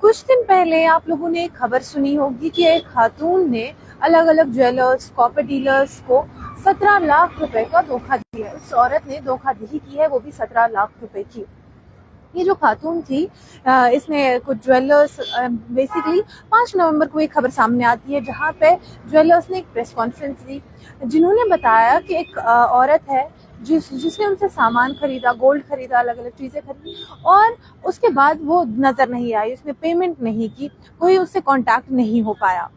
कुछ दिन पहले आप लोगों ने एक खबर सुनी होगी कि एक खातून ने अलग अलग ज्वेलर्स, कॉपर डीलर्स को 17 लाख रुपए का धोखा दिया है। उस औरत ने धोखाधड़ी की है, वो भी 17 लाख रुपए की। ये जो खातून थी, इसने कुछ ज्वेलर्स, बेसिकली 5 नवंबर को एक खबर सामने आती है जहां पे ज्वेलर्स ने एक प्रेस कॉन्फ्रेंस दी, जिन्होंने बताया कि एक औरत है जिसने उनसे सामान खरीदा, गोल्ड खरीदा, अलग अलग चीजें खरीदी और उसके बाद वो नजर नहीं आई, उसने पेमेंट नहीं की, कोई उससे कांटेक्ट नहीं हो पाया।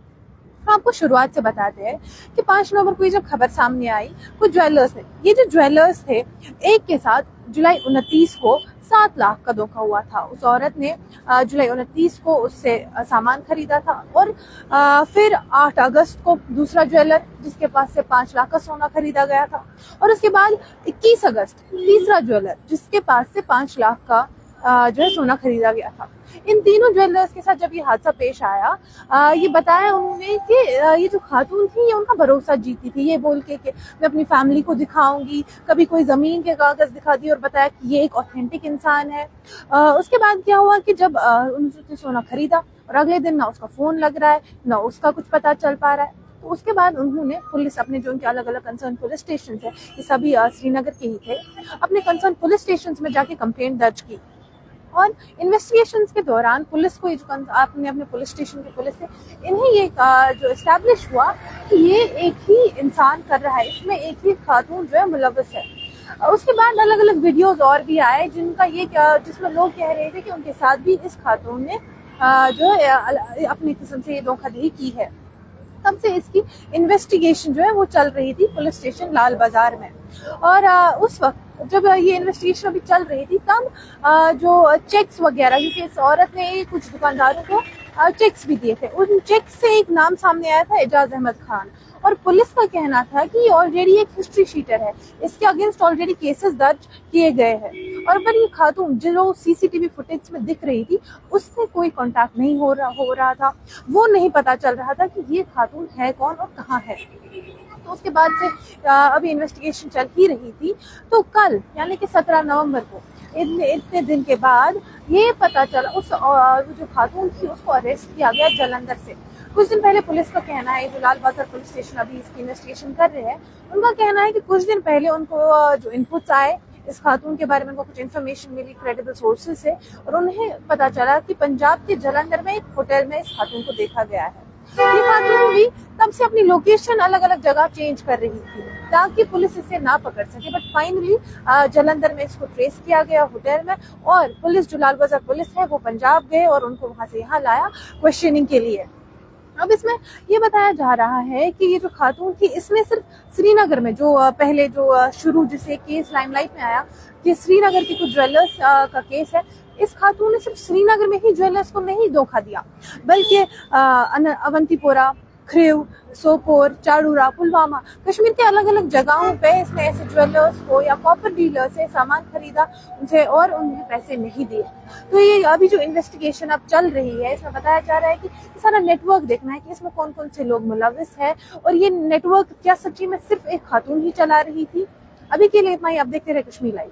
तो आपको शुरुआत से बताते हैं कि 5 नवंबर को ये जब खबर सामने आई, कुछ ज्वेलर्स ने, ये जो ज्वेलर्स थे, एक के साथ जुलाई 29 को 7 लाख का धोखा हुआ था। उस औरत ने जुलाई 29 को उससे सामान खरीदा था और फिर 8 अगस्त को दूसरा ज्वेलर जिसके पास से 5 लाख का सोना खरीदा गया था और उसके बाद 21 अगस्त तीसरा ज्वेलर जिसके पास से 5 लाख का जो है सोना खरीदा गया था। इन तीनों ज्वेलर्स के साथ जब ये हादसा पेश आया, ये बताया उन्होंने कि ये जो खातून थी ये उनका भरोसा जीती थी, ये बोल के कि मैं अपनी फैमिली को दिखाऊंगी, कभी कोई जमीन के कागज दिखा दिए और बताया कि ये एक ऑथेंटिक इंसान है। उसके बाद क्या हुआ कि जब उन्होंने सोना खरीदा और अगले दिन ना उसका फोन लग रहा है, ना उसका कुछ पता चल पा रहा है, तो उसके बाद उन्होंने पुलिस, अपने जो उनके अलग अलग कंसर्न पुलिस स्टेशन है, ये सभी श्रीनगर के ही थे, अपने कंसर्न पुलिस स्टेशन में जाके कंप्लेंट दर्ज की। और इन्वेस्टिगेशंस के दौरान पुलिस को, जो अपने पुलिस स्टेशन के पुलिस थे, इन्हें ये जो एस्टैब्लिश हुआ कि ये एक ही इंसान कर रहा है, इसमें एक ही खातून जो है मुलव्वस है। उसके बाद अलग अलग वीडियोस और भी आए जिसमें लोग कह रहे थे कि उनके साथ भी इस खातून ने जो है अपनी किस्म से ये धोखाधड़ी की है। तब से इसकी इन्वेस्टिगेशन जो है वो चल रही थी पुलिस स्टेशन लाल बाजार में। और उस वक्त जब ये इन्वेस्टिगेशन अभी चल रही थी, तब जो चेक्स वगैरह, क्योंकि इस औरत ने कुछ दुकानदारों को चेक्स भी दिए थे, उन चेक्स से एक नाम सामने आया था एजाज अहमद खान, और पुलिस का कहना था कि ये ऑलरेडी एक हिस्ट्री शीटर है, इसके अगेंस्ट ऑलरेडी केसेस दर्ज किए गए हैं। और पर ये खातून जो सीसीटीवी फुटेज में दिख रही थी, उससे कोई कांटेक्ट नहीं हो रहा था, वो नहीं पता चल रहा था कि ये खातून है कौन और कहाँ है। तो उसके बाद से अभी इन्वेस्टिगेशन चल ही रही थी, तो कल यानी कि 17 नवंबर को, इतने दिन के बाद ये पता चला उस जो खातून थी उसको अरेस्ट किया गया जलंधर से। कुछ दिन पहले पुलिस का कहना है, जो लाल बाजार पुलिस स्टेशन अभी इसकी इन्वेस्टिगेशन कर रहे हैं, उनका कहना है कि कुछ दिन पहले उनको जो इनपुट्स आए इस खातून के बारे में, उनको कुछ इन्फॉर्मेशन मिली क्रेडिबल सोर्सेज से, और उन्हें पता चला कि पंजाब के जलंधर में एक होटल में इस खातून को देखा गया है। ये खातून भी तब से अपनी लोकेशन अलग अलग जगह चेंज कर रही थी ताकि पुलिस इसे ना पकड़ सके, बट फाइनली जलंधर में इसको ट्रेस किया गया होटल में, और पुलिस, जो लाल बाजार पुलिस है, वो पंजाब गए और उनको वहां से यहाँ लाया क्वेश्चनिंग के लिए। अब इसमें ये बताया जा रहा है कि ये जो खातून थी, इसने सिर्फ श्रीनगर में, जो पहले जो शुरू जिसे केस लाइमलाइट में आया कि श्रीनगर के कुछ ज्वेलर्स का केस है, इस खातून ने सिर्फ श्रीनगर में ही ज्वेलर्स को नहीं धोखा दिया, बल्कि अवंतीपोरा, खरीव, सोपोर, चाड़ूरा, पुलवामा, कश्मीर के अलग अलग जगहों पे इसने ऐसे ज्वेलर्स को या कॉपर डीलर से सामान खरीदा उनसे और उन्हें पैसे नहीं दिए। तो ये अभी जो इन्वेस्टिगेशन अब चल रही है, इसमें बताया जा रहा है कि सारा नेटवर्क देखना है कि इसमें कौन कौन से लोग मुलव्वस है, और ये नेटवर्क क्या सच्ची में सिर्फ एक खातून ही चला रही थी। अभी के लिए इतना ही, आप देखते रहे कश्मीर लाइव।